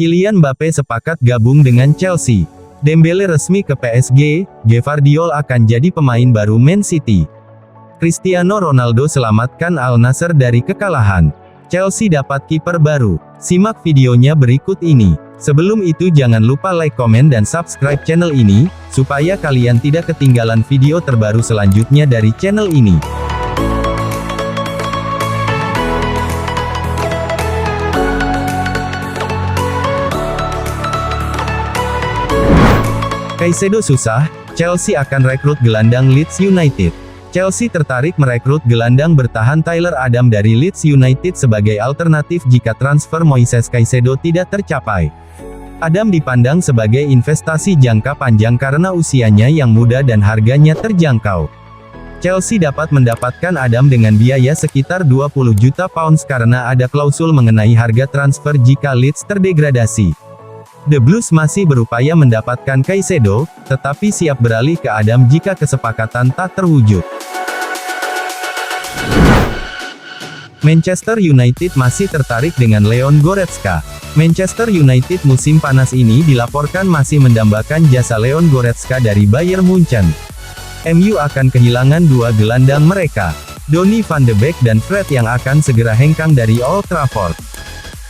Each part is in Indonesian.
Kylian Mbappe sepakat gabung dengan Chelsea. Dembele resmi ke PSG, Gvardiol akan jadi pemain baru Man City. Cristiano Ronaldo selamatkan Al Nassr dari kekalahan. Chelsea dapat kiper baru. Simak videonya berikut ini. Sebelum itu jangan lupa like, komen dan subscribe channel ini, supaya kalian tidak ketinggalan video terbaru selanjutnya dari channel ini. Caicedo susah, Chelsea akan rekrut gelandang Leeds United. Chelsea tertarik merekrut gelandang bertahan Tyler Adam dari Leeds United sebagai alternatif jika transfer Moises Caicedo tidak tercapai. Adam dipandang sebagai investasi jangka panjang karena usianya yang muda dan harganya terjangkau. Chelsea dapat mendapatkan Adam dengan biaya sekitar 20 juta pounds karena ada klausul mengenai harga transfer jika Leeds terdegradasi. The Blues masih berupaya mendapatkan Caicedo, tetapi siap beralih ke Adam jika kesepakatan tak terwujud. Manchester United masih tertarik dengan Leon Goretzka. Manchester United musim panas ini dilaporkan masih mendambakan jasa Leon Goretzka dari Bayern Munchen. MU akan kehilangan dua gelandang mereka, Donny van de Beek dan Fred yang akan segera hengkang dari Old Trafford.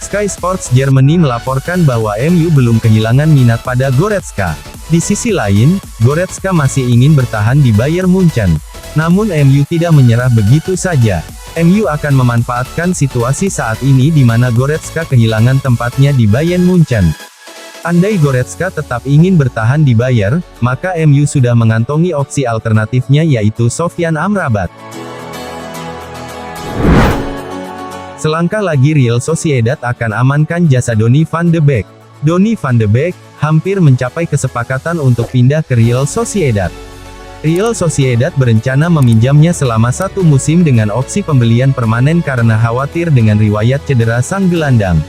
Sky Sports Germany melaporkan bahwa MU belum kehilangan minat pada Goretzka. Di sisi lain, Goretzka masih ingin bertahan di Bayern Munchen. Namun MU tidak menyerah begitu saja. MU akan memanfaatkan situasi saat ini di mana Goretzka kehilangan tempatnya di Bayern Munchen. Andai Goretzka tetap ingin bertahan di Bayern, maka MU sudah mengantongi opsi alternatifnya yaitu Sofyan Amrabat. Selangkah lagi Real Sociedad akan amankan jasa Donny van de Beek. Donny van de Beek hampir mencapai kesepakatan untuk pindah ke Real Sociedad. Real Sociedad berencana meminjamnya selama satu musim dengan opsi pembelian permanen karena khawatir dengan riwayat cedera sang gelandang.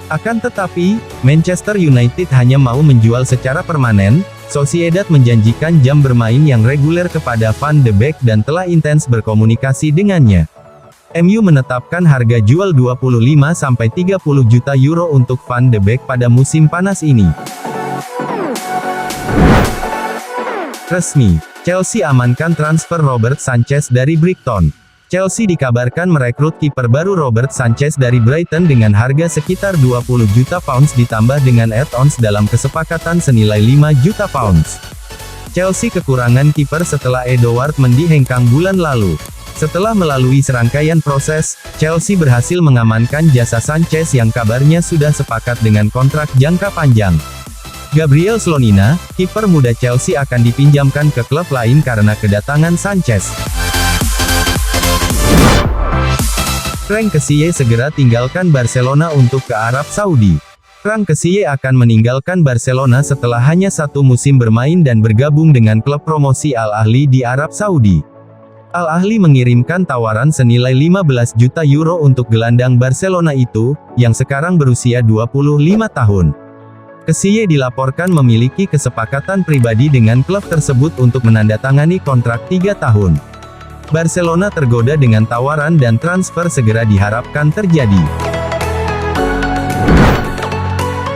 Akan tetapi, Manchester United hanya mau menjual secara permanen. Sociedad menjanjikan jam bermain yang reguler kepada van de Beek dan telah intens berkomunikasi dengannya. MU menetapkan harga jual 25-30 juta euro untuk van de Beek pada musim panas ini. Resmi, Chelsea amankan transfer Robert Sanchez dari Brighton. Chelsea dikabarkan merekrut kiper baru Robert Sanchez dari Brighton dengan harga sekitar 20 juta pounds ditambah dengan add-ons dalam kesepakatan senilai 5 juta pounds. Chelsea kekurangan kiper setelah Edouard Mendy hengkang bulan lalu. Setelah melalui serangkaian proses, Chelsea berhasil mengamankan jasa Sanchez yang kabarnya sudah sepakat dengan kontrak jangka panjang. Gabriel Slonina, kiper muda Chelsea akan dipinjamkan ke klub lain karena kedatangan Sanchez. Franck Kessie segera tinggalkan Barcelona untuk ke Arab Saudi. Franck Kessie akan meninggalkan Barcelona setelah hanya satu musim bermain dan bergabung dengan klub promosi Al Ahly di Arab Saudi. Al Ahly mengirimkan tawaran senilai 15 juta euro untuk gelandang Barcelona itu, yang sekarang berusia 25 tahun. Kessie dilaporkan memiliki kesepakatan pribadi dengan klub tersebut untuk menandatangani kontrak 3 tahun. Barcelona tergoda dengan tawaran dan transfer segera diharapkan terjadi.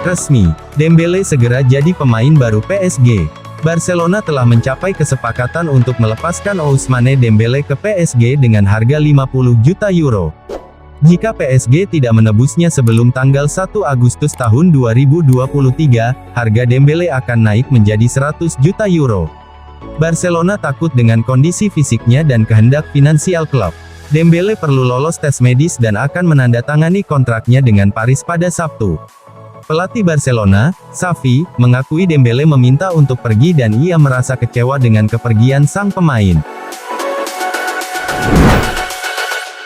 Resmi, Dembele segera jadi pemain baru PSG. Barcelona telah mencapai kesepakatan untuk melepaskan Ousmane Dembele ke PSG dengan harga 50 juta euro. Jika PSG tidak menebusnya sebelum tanggal 1 Agustus tahun 2023, harga Dembele akan naik menjadi 100 juta euro. Barcelona takut dengan kondisi fisiknya dan kehendak finansial klub. Dembele perlu lolos tes medis dan akan menandatangani kontraknya dengan Paris pada Sabtu. Pelatih Barcelona, Xavi, mengakui Dembele meminta untuk pergi dan ia merasa kecewa dengan kepergian sang pemain.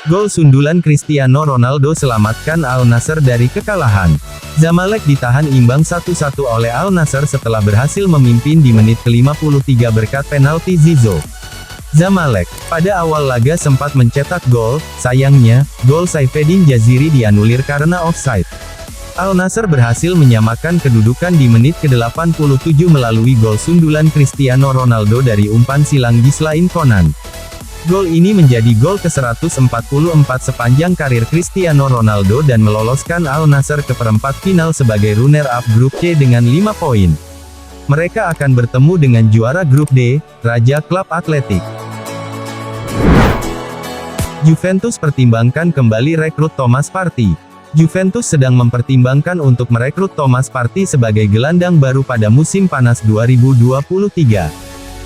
Gol sundulan Cristiano Ronaldo selamatkan Al Nassr dari kekalahan. Zamalek ditahan imbang 1-1 oleh Al Nassr setelah berhasil memimpin di menit ke-53 berkat penalti Zizou. Zamalek, pada awal laga sempat mencetak gol, sayangnya, gol Saifeddin Jaziri dianulir karena offside. Al Nassr berhasil menyamakan kedudukan di menit ke-87 melalui gol sundulan Cristiano Ronaldo dari umpan silang Ghislain Conan. Gol ini menjadi gol ke-144 sepanjang karir Cristiano Ronaldo dan meloloskan Al Nassr ke perempat final sebagai runner-up grup C dengan 5 poin. Mereka akan bertemu dengan juara grup D, Raja Klub Atletik. Juventus pertimbangkan kembali rekrut Thomas Partey. Juventus sedang mempertimbangkan untuk merekrut Thomas Partey sebagai gelandang baru pada musim panas 2023.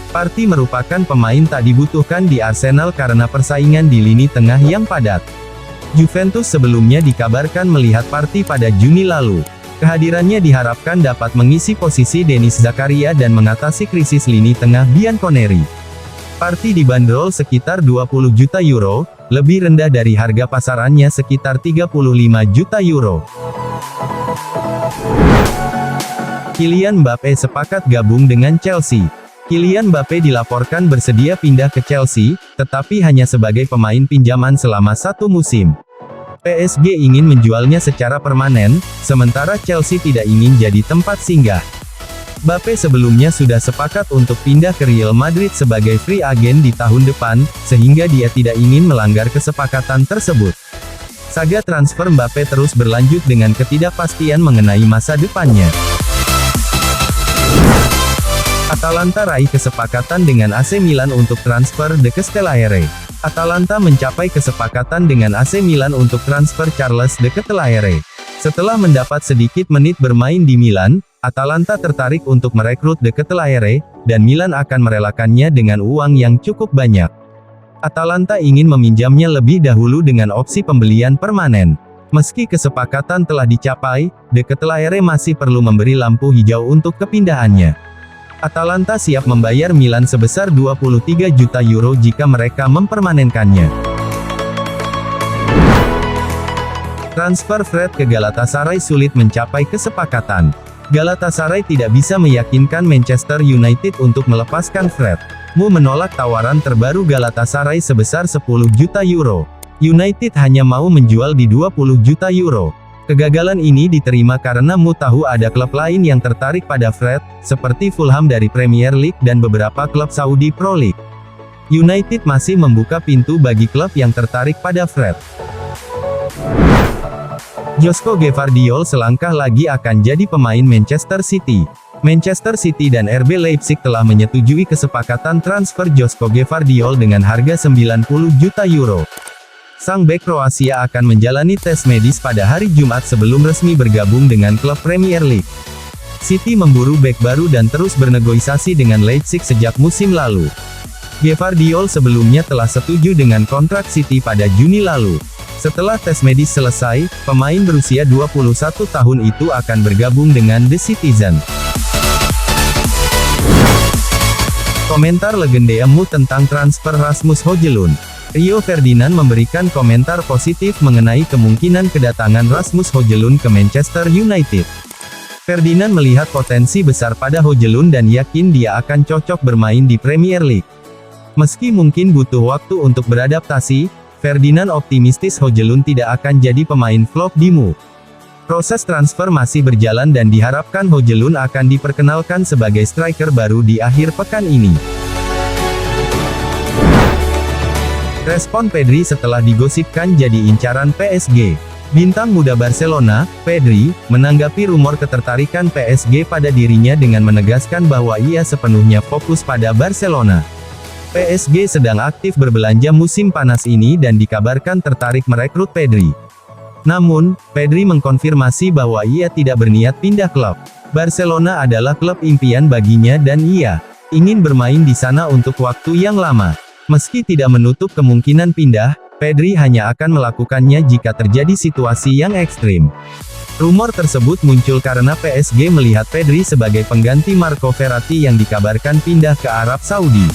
Partey merupakan pemain tak dibutuhkan di Arsenal karena persaingan di lini tengah yang padat. Juventus sebelumnya dikabarkan melihat Partey pada Juni lalu. Kehadirannya diharapkan dapat mengisi posisi Denis Zakaria dan mengatasi krisis lini tengah bianconeri. Partey dibanderol sekitar 20 juta euro, lebih rendah dari harga pasarannya sekitar 35 juta euro. Kylian Mbappe sepakat gabung dengan Chelsea. Kylian Mbappe dilaporkan bersedia pindah ke Chelsea, tetapi hanya sebagai pemain pinjaman selama 1 musim. PSG ingin menjualnya secara permanen, sementara Chelsea tidak ingin jadi tempat singgah. Mbappe sebelumnya sudah sepakat untuk pindah ke Real Madrid sebagai free agent di tahun depan, sehingga dia tidak ingin melanggar kesepakatan tersebut. Saga transfer Mbappe terus berlanjut dengan ketidakpastian mengenai masa depannya. Atalanta raih kesepakatan dengan AC Milan untuk transfer De Ketelaere. Atalanta mencapai kesepakatan dengan AC Milan untuk transfer Charles De Ketelaere. Setelah mendapat sedikit menit bermain di Milan, Atalanta tertarik untuk merekrut De Ketelaere, dan Milan akan merelakannya dengan uang yang cukup banyak. Atalanta ingin meminjamnya lebih dahulu dengan opsi pembelian permanen. Meski kesepakatan telah dicapai, De Ketelaere masih perlu memberi lampu hijau untuk kepindahannya. Atalanta siap membayar Milan sebesar 23 juta euro jika mereka mempermanenkannya. Transfer Fred ke Galatasaray sulit mencapai kesepakatan. Galatasaray tidak bisa meyakinkan Manchester United untuk melepaskan Fred. Mu menolak tawaran terbaru Galatasaray sebesar 10 juta euro. United hanya mau menjual di 20 juta euro. Kegagalan ini diterima karena Mu tahu ada klub lain yang tertarik pada Fred, seperti Fulham dari Premier League dan beberapa klub Saudi Pro League. United masih membuka pintu bagi klub yang tertarik pada Fred. Joško Gvardiol selangkah lagi akan jadi pemain Manchester City. Manchester City dan RB Leipzig telah menyetujui kesepakatan transfer Joško Gvardiol dengan harga 90 juta euro. Sang bek Kroasia akan menjalani tes medis pada hari Jumat sebelum resmi bergabung dengan klub Premier League. City memburu bek baru dan terus bernegosiasi dengan Leipzig sejak musim lalu. Gvardiol sebelumnya telah setuju dengan kontrak City pada Juni lalu. Setelah tes medis selesai, pemain berusia 21 tahun itu akan bergabung dengan The Citizen. Komentar legenda Mu tentang transfer Rasmus Højlund. Rio Ferdinand memberikan komentar positif mengenai kemungkinan kedatangan Rasmus Højlund ke Manchester United. Ferdinand melihat potensi besar pada Højlund dan yakin dia akan cocok bermain di Premier League. Meski mungkin butuh waktu untuk beradaptasi, Ferdinand optimistis Højlund tidak akan jadi pemain flop di Mu. Proses transfer masih berjalan dan diharapkan Højlund akan diperkenalkan sebagai striker baru di akhir pekan ini. Respon Pedri setelah digosipkan jadi incaran PSG. Bintang muda Barcelona, Pedri, menanggapi rumor ketertarikan PSG pada dirinya dengan menegaskan bahwa ia sepenuhnya fokus pada Barcelona. PSG sedang aktif berbelanja musim panas ini dan dikabarkan tertarik merekrut Pedri. Namun, Pedri mengkonfirmasi bahwa ia tidak berniat pindah klub. Barcelona adalah klub impian baginya dan ia ingin bermain di sana untuk waktu yang lama. Meski tidak menutup kemungkinan pindah, Pedri hanya akan melakukannya jika terjadi situasi yang ekstrim. Rumor tersebut muncul karena PSG melihat Pedri sebagai pengganti Marco Verratti yang dikabarkan pindah ke Arab Saudi.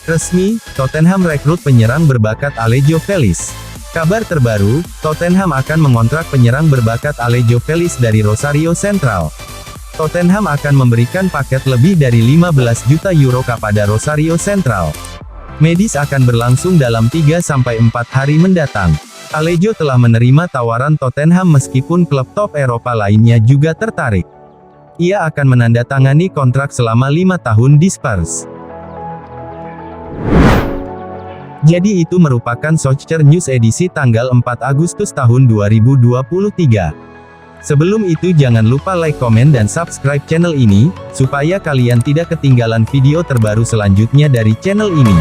Resmi, Tottenham rekrut penyerang berbakat Alejo Felix. Kabar terbaru, Tottenham akan mengontrak penyerang berbakat Alejo Felix dari Rosario Central. Tottenham akan memberikan paket lebih dari 15 juta euro kepada Rosario Central. Medis akan berlangsung dalam 3-4 hari mendatang. Alejo telah menerima tawaran Tottenham meskipun klub top Eropa lainnya juga tertarik. Ia akan menandatangani kontrak selama 5 tahun di Spurs. Jadi itu merupakan Soccer News edisi tanggal 4 Agustus tahun 2023. Sebelum itu jangan lupa like, komen dan subscribe channel ini, supaya kalian tidak ketinggalan video terbaru selanjutnya dari channel ini.